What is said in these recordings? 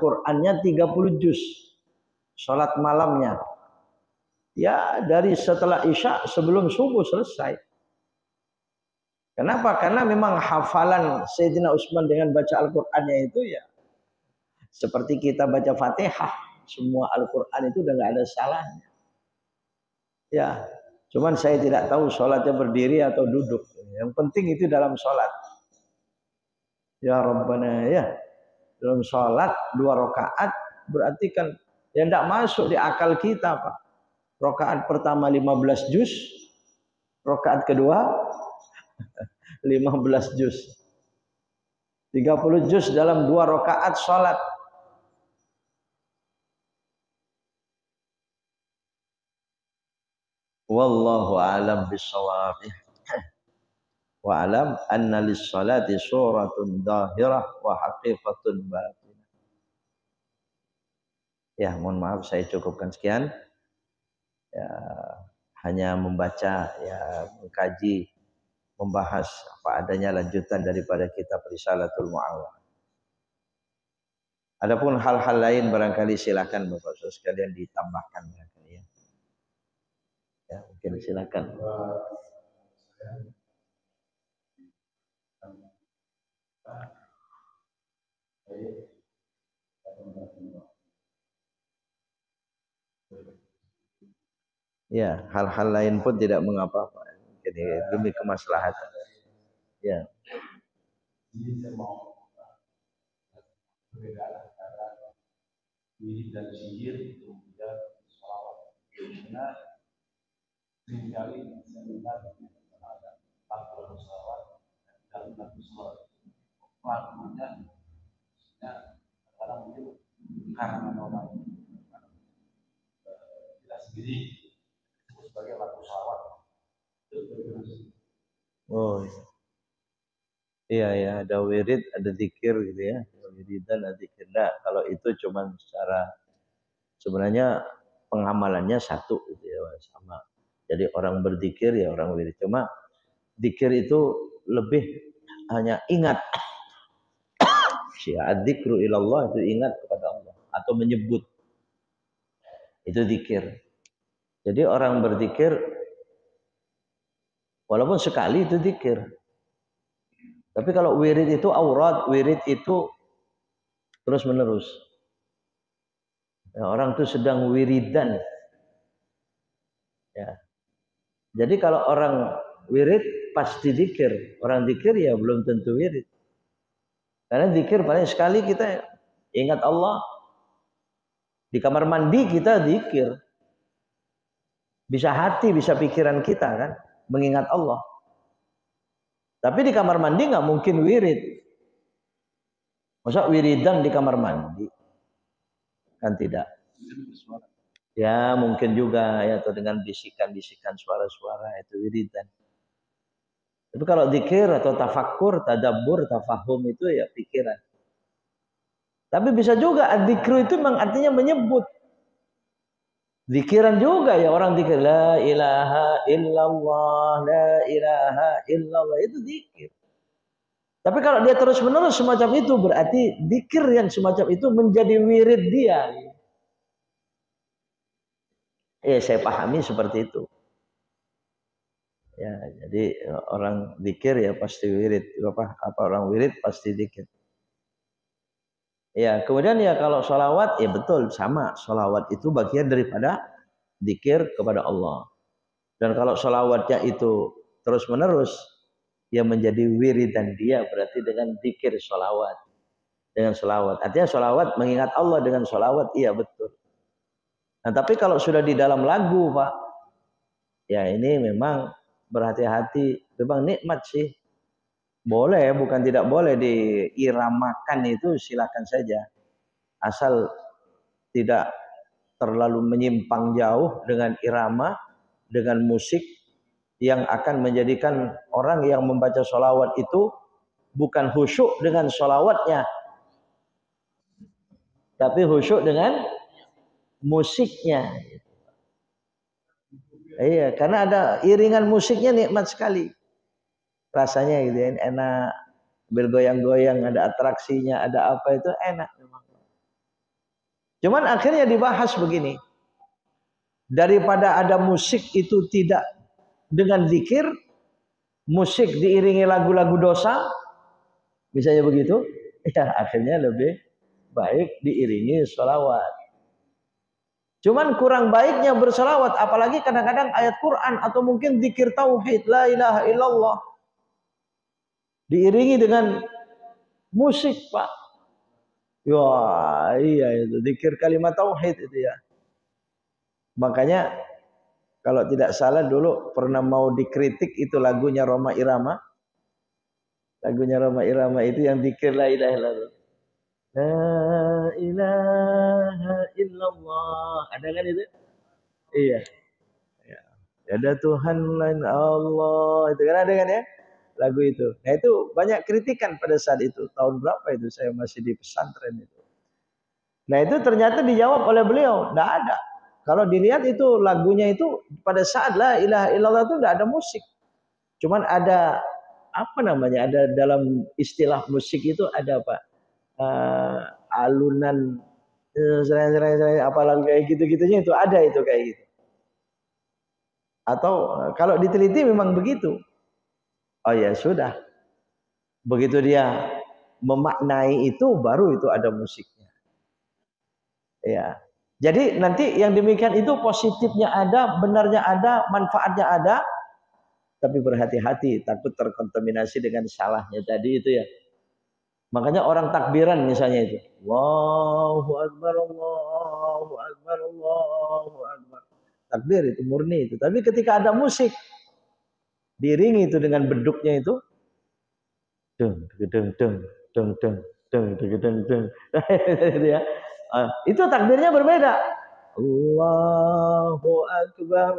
Qur'annya 30 juz. Salat malamnya. Ya dari setelah Isya sebelum subuh selesai. Kenapa? Karena memang hafalan Sayyidina Utsman dengan baca Al-Qur'annya itu ya seperti kita baca Fatihah. Semua Al-Qur'an itu udah nggak ada salahnya. Ya, cuman saya tidak tahu sholatnya berdiri atau duduk. Yang penting itu dalam sholat. Ya Rabbana ya. Dalam sholat 2 rakaat berarti kan ya tidak masuk di akal kita Pak. Rakaat pertama 15 juz, rakaat kedua 15 juz. 30 juz dalam 2 rakaat sholat. Wallahu a'lam bishawab. Wa alam anna lis-salati suratun dhahirah wa haqiqatun batinah. Ya, mohon maaf saya cukupkan sekian. Ya, hanya membaca, ya mengkaji, membahas apa adanya lanjutan daripada kitab Risalatul Mu'awwal. Adapun hal-hal lain barangkali silakan Bapak Saudara sekalian ditambahkan barangkali ya. Ya, mungkin silakan. Ya, hal-hal lain pun tidak mengapa Pak. Jadi demi kemaslahatan. Ya. Jadi saya mau perbedaan antara wirid dan zikir kemudian sholawat. Karena seringkali saya dengar ada 40 sholawat dan 40 sholawat. Pelakunya kadang mungkin karena orang tidak sendiri sebagai lagu sholawat. Oh iya ya, ada wirid, ada zikir gitu ya. Wiridan, ada zikir. Nah, kalau itu cuma secara sebenarnya pengamalannya satu gitu ya, sama. Jadi orang berzikir ya orang wirid. Cuma zikir itu lebih hanya ingat. Dzikru ilallah itu ingat kepada Allah atau menyebut. Itu zikir. Jadi orang berzikir walaupun sekali itu zikir. Tapi kalau wirid itu aurat, wirid itu terus menerus. Ya, orang itu sedang wiridan. Ya. Jadi kalau orang wirid pasti zikir. Orang zikir ya belum tentu wirid. Karena zikir paling sekali kita ingat Allah. Di kamar mandi kita zikir. Bisa hati, bisa pikiran kita kan mengingat Allah. Tapi di kamar mandi nggak mungkin wirid. Masa wiridan di kamar mandi? Kan tidak. Ya mungkin juga ya atau dengan bisikan-bisikan suara-suara itu wiridan. Tapi kalau zikir atau tafakkur, tadabbur, tafahum itu ya pikiran. Tapi bisa juga adzikru itu memang artinya menyebut. Zikiran juga ya orang zikir la ilaha illallah, la ilaha illallah itu zikir. Tapi kalau dia terus-menerus semacam itu berarti zikir yang semacam itu menjadi wirid dia. Saya pahami seperti itu. Ya, jadi orang zikir ya pasti wirid. Apa orang wirid pasti zikir. Ya, kemudian ya kalau sholawat ya betul sama. Sholawat itu bagian daripada zikir kepada Allah. Dan kalau sholawatnya itu terus menerus ya menjadi wiridan dia berarti dengan zikir sholawat. Dengan sholawat. Artinya sholawat mengingat Allah dengan sholawat iya betul. Nah tapi kalau sudah di dalam lagu Pak, ya ini memang berhati-hati. Memang nikmat sih. Boleh, bukan tidak boleh diiramakan itu silakan saja. Asal tidak terlalu menyimpang jauh dengan irama, dengan musik yang akan menjadikan orang yang membaca sholawat itu bukan khusyuk dengan sholawatnya, tapi khusyuk dengan musiknya. Iya, karena ada iringan musiknya nikmat sekali. Rasanya gitu ya, enak, bergoyang-goyang, ada atraksinya, ada apa itu enak memang. Cuman akhirnya dibahas begini. Daripada ada musik itu tidak dengan zikir, musik diiringi lagu-lagu dosa, misalnya begitu, ya akhirnya lebih baik diiringi sholawat. Cuman kurang baiknya bersolawat, apalagi kadang-kadang ayat Quran atau mungkin zikir tauhid, la ilaha illallah, diiringi dengan musik, Pak. Ya, iya itu zikir kalimat tauhid itu ya. Makanya kalau tidak salah dulu pernah mau dikritik itu lagunya Rhoma Irama. Lagunya Rhoma Irama itu yang zikir la ilaha illallah. La ilaha illallah. Ada kan itu? Iya. Ya. Ada Tuhan lain Allah. Itu kan ada kan ya? Lagu itu. Nah itu banyak kritikan pada saat itu. Tahun berapa itu saya masih di pesantren itu. Nah itu ternyata dijawab oleh beliau. Tidak ada. Kalau dilihat itu lagunya itu pada saat la ilaha illallah itu tidak ada musik. Cuman ada apa namanya? Ada dalam istilah musik itu ada apa? Alunan apalagi kayak gitu-gitunya itu ada itu kayak gitu. Atau kalau diteliti memang begitu. Oh ya sudah. Begitu dia memaknai itu baru itu ada musiknya. Ya. Jadi nanti yang demikian itu positifnya ada, benarnya ada, manfaatnya ada, tapi berhati-hati takut terkontaminasi dengan salahnya tadi itu ya. Makanya orang takbiran misalnya itu, Allahu Akbar, Allahu Akbar, Allahu Akbar. Takbir itu murni itu. Tapi ketika ada musik, diiringi itu dengan beduknya itu, deng, deng, deng, deng, deng, deng, deng, deng, deng. Itu ya. Itu takbirnya berbeda. Allahu Akbar,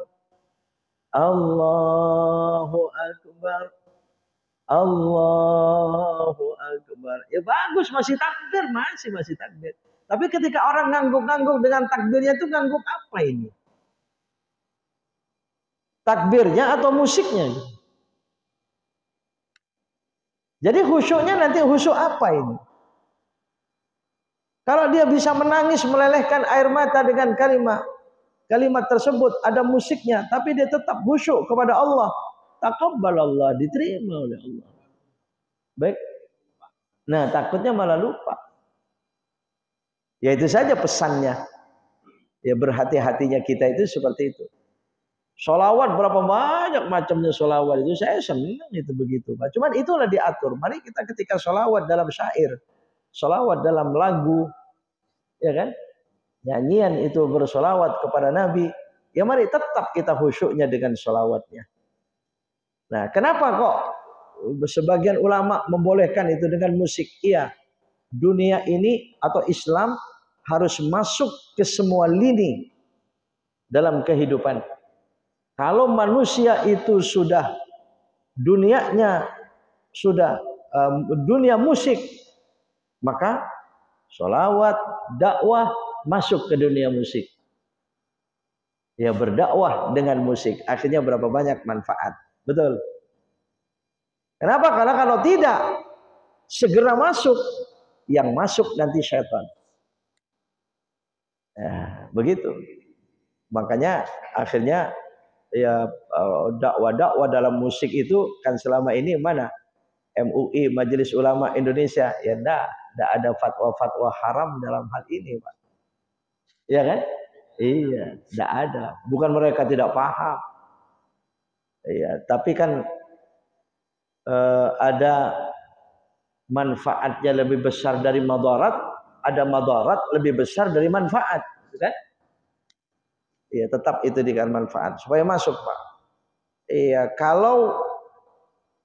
Allahu Akbar, Allahu Akbar. Ya bagus, masih takbir, masih takbir. Tapi ketika orang ngangguk-ngangguk dengan takbirnya itu ngangguk apa ini? Takbirnya atau musiknya? Jadi khusyuknya nanti khusyuk apa ini? Kalau dia bisa menangis melelehkan air mata dengan kalimat tersebut ada musiknya, tapi dia tetap khusyuk kepada Allah, taqabbalallah, diterima oleh Allah. Baik. Nah, takutnya malah lupa. Ya itu saja pesannya. Ya berhati-hatinya kita itu seperti itu. Sholawat berapa banyak macamnya sholawat itu, saya senang itu begitu. Cuman itulah diatur. Mari kita ketika sholawat dalam syair, sholawat dalam lagu, ya kan? Nyanyian itu bersolawat kepada Nabi. Ya mari tetap kita khusyuknya dengan sholawatnya. Nah, kenapa kok sebagian ulama membolehkan itu dengan musik? Iya, dunia ini atau Islam harus masuk ke semua lini dalam kehidupan. Kalau manusia itu sudah dunianya sudah dunia musik, maka sholawat, dakwah masuk ke dunia musik. Ya berdakwah dengan musik, akhirnya berapa banyak manfaat. Betul. Kenapa? Karena kalau tidak segera masuk, yang masuk nanti syaitan. Ya, begitu. Makanya akhirnya ya dakwah-dakwah dalam musik itu kan selama ini mana? MUI, Majelis Ulama Indonesia, ya enggak ada fatwa-fatwa haram dalam hal ini, Pak. Iya kan? Iya, enggak ada. Bukan mereka tidak paham. Iya, tapi kan ada manfaatnya lebih besar dari madarat, ada madarat lebih besar dari manfaat, kan? Iya, tetap itu dengan manfaat supaya masuk, Pak. Iya, kalau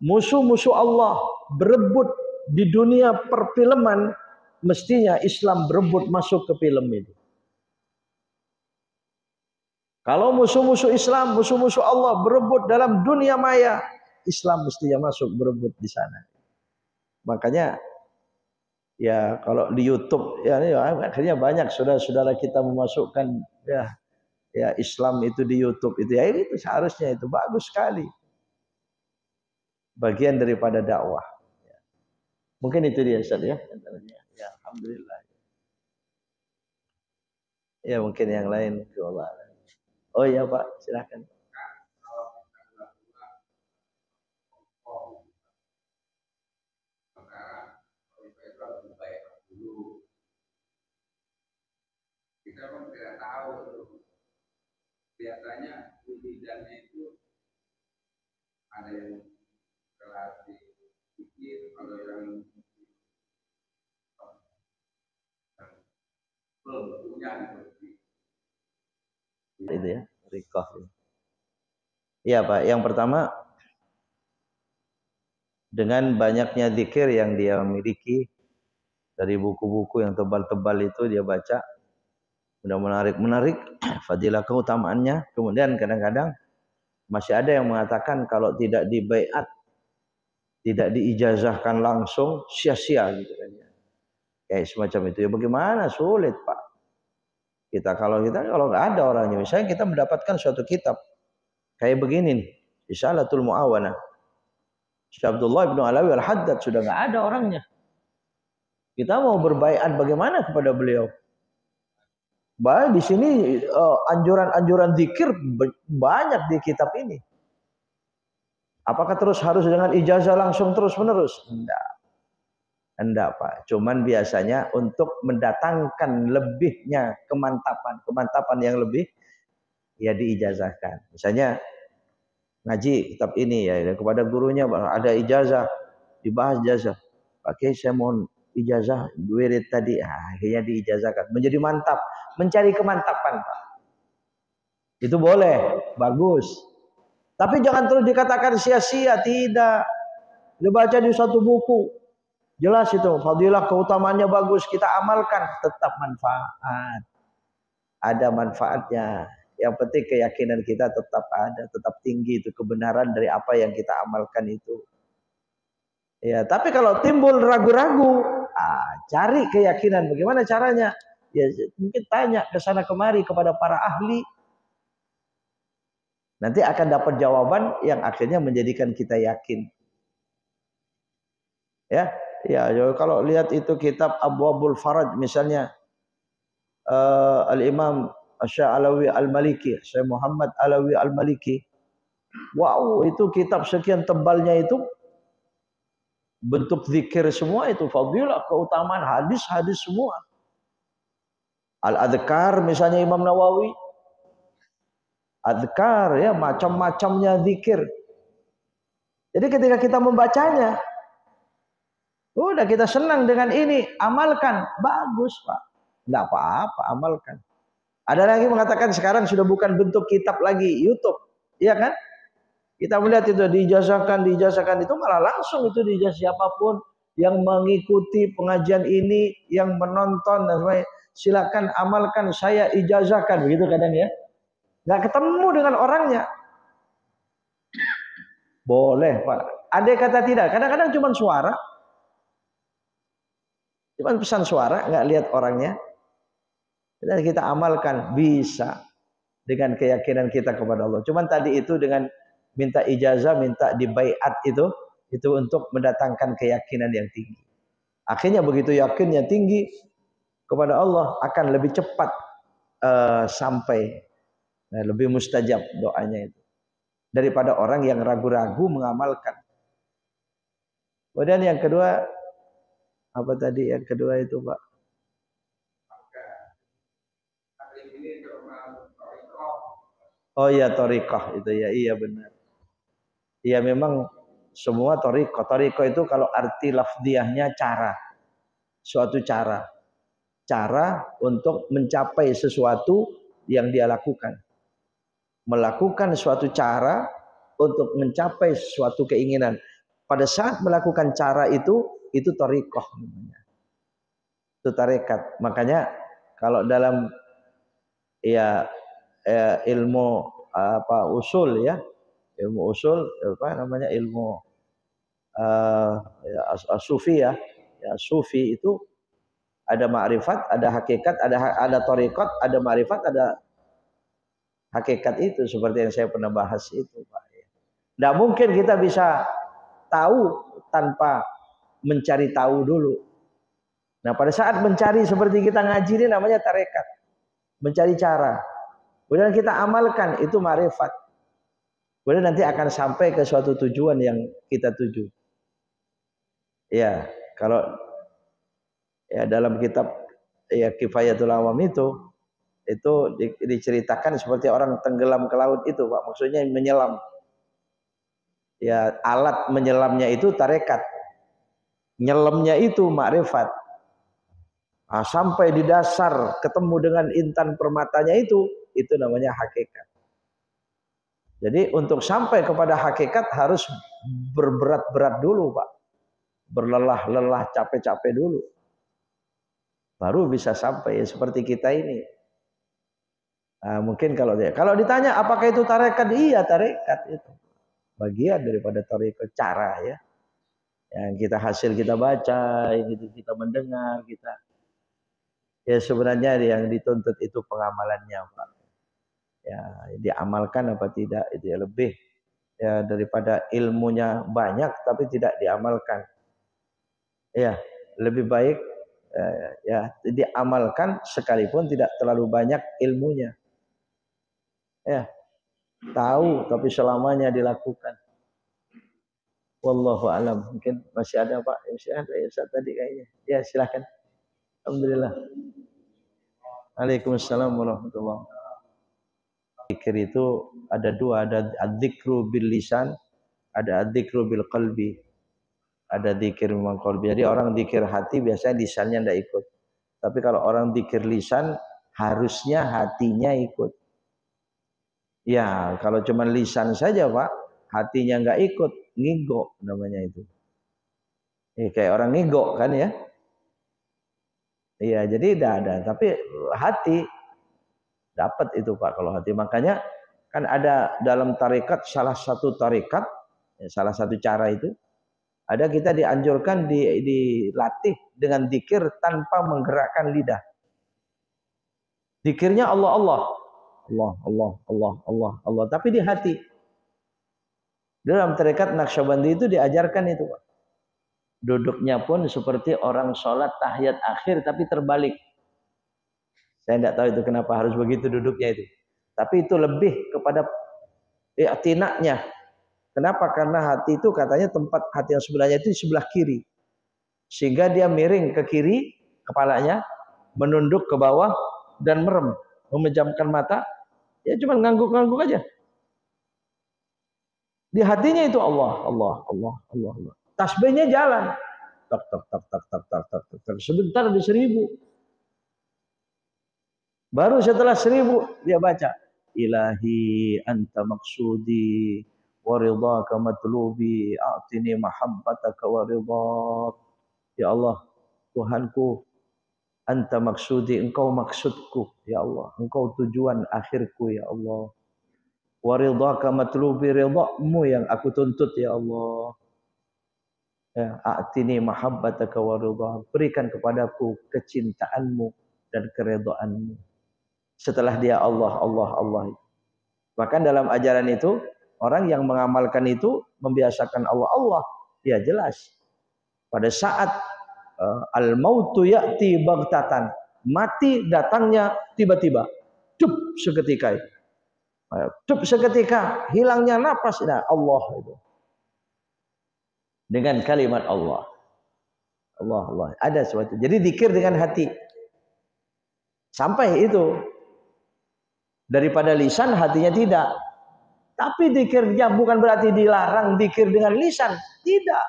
musuh-musuh Allah berebut di dunia perfilman, mestinya Islam berebut masuk ke film itu. Kalau musuh-musuh Islam, musuh-musuh Allah berebut dalam dunia maya, Islam mestinya masuk berebut di sana. Makanya ya kalau di YouTube ya akhirnya banyak saudara-saudara kita memasukkan ya Islam itu di YouTube itu ya itu seharusnya itu bagus sekali. Bagian daripada dakwah. Mungkin itu dia Ustaz ya. Ya alhamdulillah. Ya mungkin yang lain. Oh iya Pak, silakan. Kita pun tidak tahu biasanya wiridannya itu ada yang relasi pikir, kalau yang punya itu ya, rikoh. Iya Pak, yang pertama dengan banyaknya zikir yang dia miliki dari buku-buku yang tebal-tebal itu dia baca, udah menarik fadilah keutamaannya. Kemudian kadang-kadang masih ada yang mengatakan kalau tidak dibaiat, tidak diijazahkan langsung, sia-sia gitu kan. Kayak semacam itu ya, bagaimana, sulit Pak. Kita kalau nggak ada orangnya, misalnya kita mendapatkan suatu kitab kayak begini nih, Risalatul Muawanah, Syekh Abdullah bin Alawi Al-Haddad, sudah nggak ada orangnya. Kita mau berbaiat bagaimana kepada beliau? Bahkan di sini anjuran-anjuran zikir banyak di kitab ini. Apakah terus harus dengan ijazah langsung terus-menerus? Enggak Pak. Cuman biasanya untuk mendatangkan lebihnya kemantapan yang lebih, ya diijazahkan. Misalnya ngaji kitab ini ya, kepada gurunya ada ijazah, dibahas ijazah. Pakai saya mohon ijazah wirid tadi, akhirnya diijazahkan. Menjadi mantap, mencari kemantapan Pak. Itu boleh, bagus. Tapi jangan terus dikatakan sia-sia, tidak. Dibaca di suatu buku, jelas itu fadilah keutamaannya bagus, kita amalkan, tetap manfaat. Ada manfaatnya. Yang penting keyakinan kita tetap ada, tetap tinggi itu kebenaran dari apa yang kita amalkan itu. Ya, tapi kalau timbul ragu-ragu, cari keyakinan. Bagaimana caranya? Ya mungkin tanya ke sana kemari kepada para ahli. Nanti akan dapat jawaban yang akhirnya menjadikan kita yakin. Ya, kalau lihat itu kitab Abwabul Faraj misalnya, Al-Imam Syekh Alawi Al-Maliki, Syekh Muhammad Alawi Al-Maliki. Wow, itu kitab sekian tebalnya itu, bentuk zikir semua itu, fadilah, keutamaan, hadis-hadis semua. Al-Adhkar misalnya Imam Nawawi, Adhkar ya, macam-macamnya zikir. Jadi ketika kita membacanya, udah kita senang dengan ini, amalkan, bagus Pak. Enggak apa-apa, amalkan. Ada lagi mengatakan sekarang sudah bukan bentuk kitab lagi, YouTube, iya kan? Kita melihat itu diijazahkan itu malah langsung itu diijazah siapapun yang mengikuti pengajian ini, yang menonton dan sebagainya, silakan amalkan, saya ijazahkan, begitu kadang ya. Nggak ketemu dengan orangnya. Boleh Pak. Ada kata tidak, kadang-kadang cuma suara. Cuma pesan suara, nggak lihat orangnya. Dan kita amalkan, bisa dengan keyakinan kita kepada Allah. Cuman tadi itu dengan minta ijazah, minta dibaiat itu untuk mendatangkan keyakinan yang tinggi. Akhirnya begitu yakinnya tinggi kepada Allah, akan lebih cepat sampai, lebih mustajab doanya itu daripada orang yang ragu-ragu mengamalkan. Kemudian yang kedua, apa tadi yang kedua itu Pak? Oh iya, thariqah itu ya, iya benar. Iya memang semua thariqah. Thariqah itu kalau arti lafziahnya cara. Suatu cara. Cara untuk mencapai sesuatu yang dia lakukan. Melakukan suatu cara untuk mencapai suatu keinginan. Pada saat melakukan cara itu thariqah namanya. Itu tarekat. Makanya kalau dalam ilmu usul ya, ilmu usul ilmu sufi ya, sufi itu ada ma'rifat, ada hakikat, ada thariqat, ada ma'rifat, ada hakikat, itu seperti yang saya pernah bahas itu Pak. Tidak mungkin kita bisa tahu tanpa mencari tahu dulu. Nah pada saat mencari seperti kita ngaji ini namanya tarekat. mencari cara. Kemudian kita amalkan, itu ma'rifat. Kemudian nanti akan sampai ke suatu tujuan yang kita tuju. Ya, kalau ya dalam kitab ya Kifayatul Awam itu diceritakan seperti orang tenggelam ke laut itu, Pak. Maksudnya menyelam. Ya, alat menyelamnya itu tarekat. Nyelamnya itu ma'rifat. Nah, sampai di dasar ketemu dengan intan permatanya itu namanya hakikat. Jadi untuk sampai kepada hakikat harus berberat-berat dulu, Pak. Berlelah-lelah, capek-capek dulu. Baru bisa sampai ya, seperti kita ini. Nah, mungkin kalau ditanya apakah itu tarekat? Iya, tarekat itu. Bagian daripada tarekat, cara ya. Yang kita baca, yang kita mendengar, kita ya sebenarnya yang dituntut itu pengamalannya, Pak. Ya, diamalkan apa tidak itu ya lebih ya daripada ilmunya banyak tapi tidak diamalkan. Ya, lebih baik ya diamalkan sekalipun tidak terlalu banyak ilmunya. Ya, tahu tapi selamanya dilakukan. Wallahu alam. Mungkin masih ada, Pak. Masih ada ya Ustaz tadi kayaknya. Ya, silakan. Alhamdulillah. Waalaikumsalam warahmatullahi wabarakatuh. Zikir itu ada dua, ada adzikru bil lisan, ada adzikru bil qalbi. Ada zikir memang qalbi. Jadi orang zikir hati biasanya lisannya tidak ikut. Tapi kalau orang zikir lisan harusnya hatinya ikut. Ya, kalau cuma lisan saja, Pak, hatinya nggak ikut, ngigo namanya itu. Kayak orang ngigo kan ya. Iya, jadi tidak ada. Tapi hati dapat itu, Pak, kalau hati. Makanya kan ada dalam tarekat, salah satu tarekat, salah satu cara itu, ada kita dianjurkan dilatih dengan zikir tanpa menggerakkan lidah. Zikirnya Allah, Allah. Allah, Allah, Allah, Allah, Allah. Tapi di hati. Dalam tarekat Naqsyabandi itu diajarkan itu, Pak. Duduknya pun seperti orang sholat tahiyat akhir tapi terbalik. Saya tidak tahu itu kenapa harus begitu duduknya itu. Tapi itu lebih kepada i'tinaknya. Kenapa? Karena hati itu katanya tempat hati yang sebelahnya itu di sebelah kiri. Sehingga dia miring ke kiri kepalanya, menunduk ke bawah dan merem, memejamkan mata. Ya cuma ngangguk-ngangguk aja. Di hatinya itu Allah, Allah, Allah, Allah, Allah. Tasbihnya jalan. Tak, tak, tak, tak, tak, tak, tak, tak, tak. Sebentar di 1000. Baru setelah 1000 dia baca. Ilahi anta maksudi wa ridhaka matlubi a'tini mahabbataka wa ridhak. Ya Allah, Tuhanku, anta maksudi, engkau maksudku. Ya Allah, engkau tujuan akhirku ya Allah. Wa ridhaka matlubi, ridhamu yang aku tuntut ya Allah. Ya, a'tini mahabbataka wa ridhak. Berikan kepadaku kecintaanmu dan keridhaanmu. Setelah dia Allah, Allah, Allah. Bahkan dalam ajaran itu, orang yang mengamalkan itu, membiasakan Allah, Allah. Ya jelas. Pada saat al-mautu ya'ti baghtatan. Mati datangnya tiba-tiba. Cup seketika. Cup seketika. Hilangnya napas. Nah, Allah itu. Dengan kalimat Allah. Allah, Allah. Ada sesuatu. Jadi zikir dengan hati. Sampai itu. Daripada lisan, hatinya tidak. Tapi zikirnya bukan berarti dilarang zikir dengan lisan. Tidak.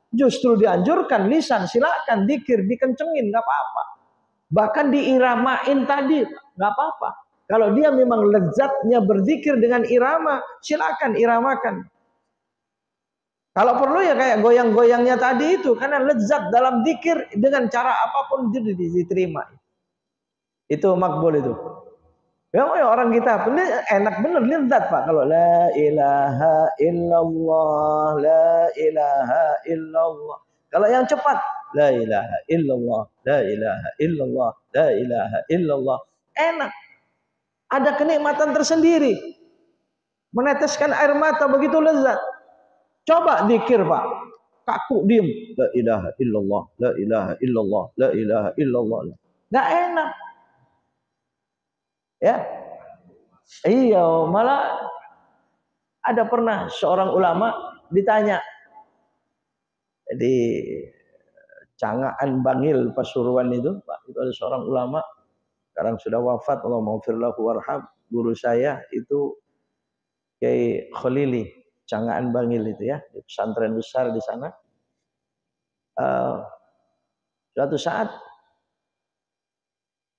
Justru dianjurkan lisan. Silakan zikir, dikencengin, nggak apa-apa. Bahkan diiramain tadi, nggak apa-apa. Kalau dia memang lezatnya berzikir dengan irama, silakan iramakan. Kalau perlu ya kayak goyang-goyangnya tadi itu, karena lezat dalam zikir dengan cara apapun itu diterima. Itu makbul itu. Ya orang kita ini enak bener lezat, Pak. Kalau la ilaha illallah, la ilaha illallah. Kalau yang cepat, la ilaha illallah, la ilaha illallah, la ilaha illallah. Enak. Ada kenikmatan tersendiri. Meneteskan air mata begitu lezat. Coba zikir, Pak. Kaku diem. La ilaha illallah, la ilaha illallah, la ilaha illallah. Nggak enak. Ya, iya, malah ada pernah seorang ulama ditanya di Cangaan Bangil Pasuruan itu, Pak, itu ada seorang ulama sekarang sudah wafat, Allah maghfir lahu warham, guru saya itu Kiai Khalili, Cangaan Bangil itu ya, di pesantren besar di sana. Suatu saat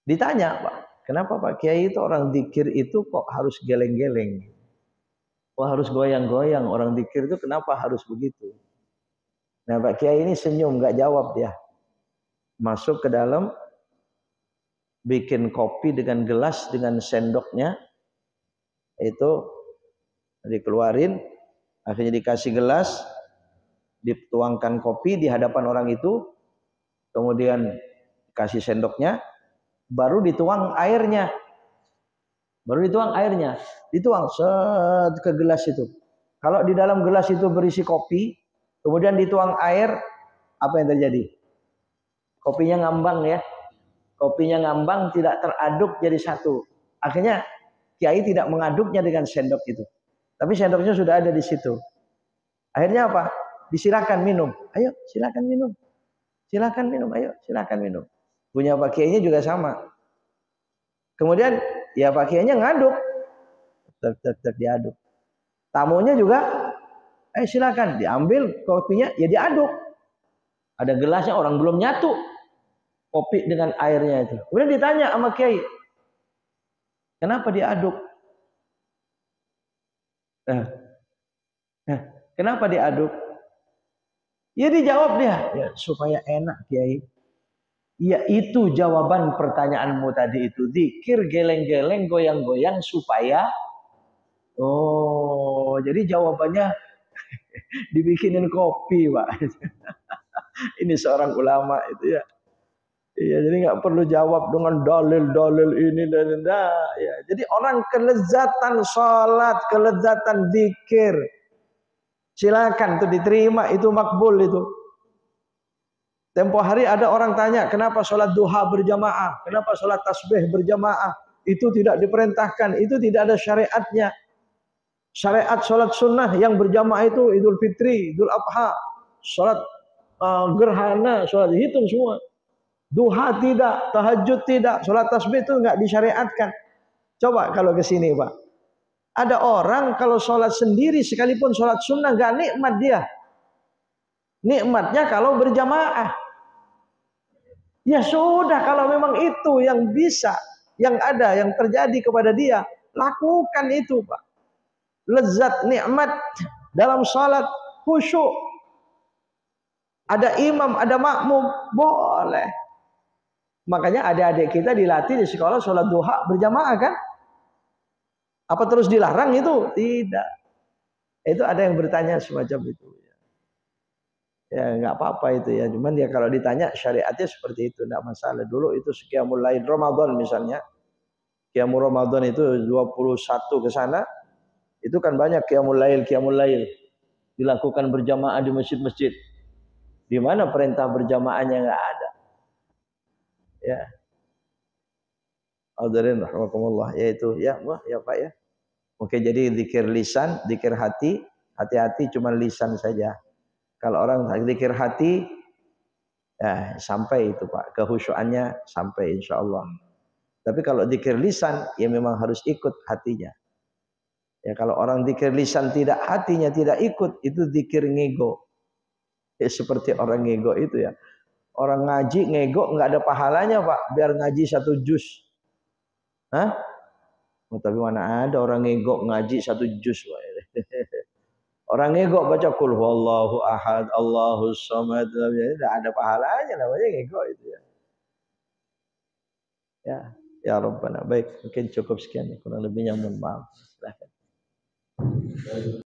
ditanya, Pak, kenapa Pak Kiai itu orang zikir itu kok harus geleng-geleng? Kok harus goyang-goyang? Orang zikir itu kenapa harus begitu? Nah, Pak Kiai ini senyum, nggak jawab dia. Masuk ke dalam, bikin kopi dengan gelas dengan sendoknya, itu dikeluarin, akhirnya dikasih gelas, dituangkan kopi di hadapan orang itu, kemudian kasih sendoknya, baru dituang airnya, dituang set ke gelas itu. Kalau di dalam gelas itu berisi kopi, kemudian dituang air, apa yang terjadi? Kopinya ngambang ya, kopinya ngambang, tidak teraduk jadi satu. Akhirnya Kiai tidak mengaduknya dengan sendok itu, tapi sendoknya sudah ada di situ. Akhirnya apa? Disilakan minum. Ayo, silakan minum. Silakan minum, ayo, silakan minum. Punya Pak Kiainya juga sama. Kemudian ya Pak Kiainya ngaduk, tetap diaduk. Tamunya juga, silakan diambil kopinya, ya diaduk. Ada gelasnya, orang belum nyatu kopi dengan airnya itu. Kemudian ditanya sama Kiai, kenapa diaduk? Kenapa diaduk? Ya dijawab dia, ya supaya enak Kiai. Ya itu jawaban pertanyaanmu tadi itu. Zikir geleng-geleng, goyang-goyang supaya. Oh, jadi jawabannya dibikinin kopi, Pak. Ini seorang ulama itu ya. Iya, jadi nggak perlu jawab dengan dalil-dalil ini dan ya. Jadi orang kelezatan sholat, kelezatan zikir, silakan tuh diterima, itu makbul itu. Tempo hari ada orang tanya, kenapa sholat duha berjamaah, kenapa sholat tasbih berjamaah? Itu tidak diperintahkan, itu tidak ada syariatnya. Syariat sholat sunnah yang berjamaah itu Idul Fitri, Idul Adha, sholat gerhana, sholat hitung semua. Duha tidak, tahajud tidak, sholat tasbih itu nggak disyariatkan. Coba kalau ke sini Pak, ada orang kalau sholat sendiri sekalipun sholat sunnah nggak nikmat dia. Nikmatnya kalau berjamaah. Ya sudah, kalau memang itu yang bisa, yang ada, yang terjadi kepada dia, lakukan itu Pak. Lezat nikmat dalam salat, khusyuk. Ada imam, ada makmum, boleh. Makanya adik-adik kita dilatih di sekolah sholat duha berjamaah kan? Apa terus dilarang itu? Tidak. Itu ada yang bertanya semacam itu. Ya nggak apa-apa itu ya. Cuman ya kalau ditanya syariatnya seperti itu, enggak masalah. Dulu itu qiyamul lail Ramadan misalnya. Qiyamul Ramadan itu 21 ke sana. Itu kan banyak qiyamul lail dilakukan berjamaah di masjid-masjid. Di mana perintah berjamaahnya nggak ada. Ya. Hadirin rahimakumullah, yaitu ya, ya Pak ya. Oke, jadi zikir lisan, zikir hati, hati-hati cuma lisan saja. Kalau orang zikir hati, ya sampai itu Pak, kehusyuannya sampai insya Allah. Tapi kalau zikir lisan, ya memang harus ikut hatinya. Ya kalau orang zikir lisan tidak, hatinya tidak ikut, itu zikir ngego. Ya, seperti orang ngego itu ya. Orang ngaji ngego nggak ada pahalanya Pak, biar ngaji 1 juz. Hah? Oh, tapi mana ada orang ngego ngaji 1 juz Pak. Orang ngego baca qul huwallahu ahad, Allahus samad, tidak ada pahalanya, namanya ngego itu ya. Ya Rabbana. Baik, mungkin cukup sekian, kurang lebihnya mohon maaf. Silahkan.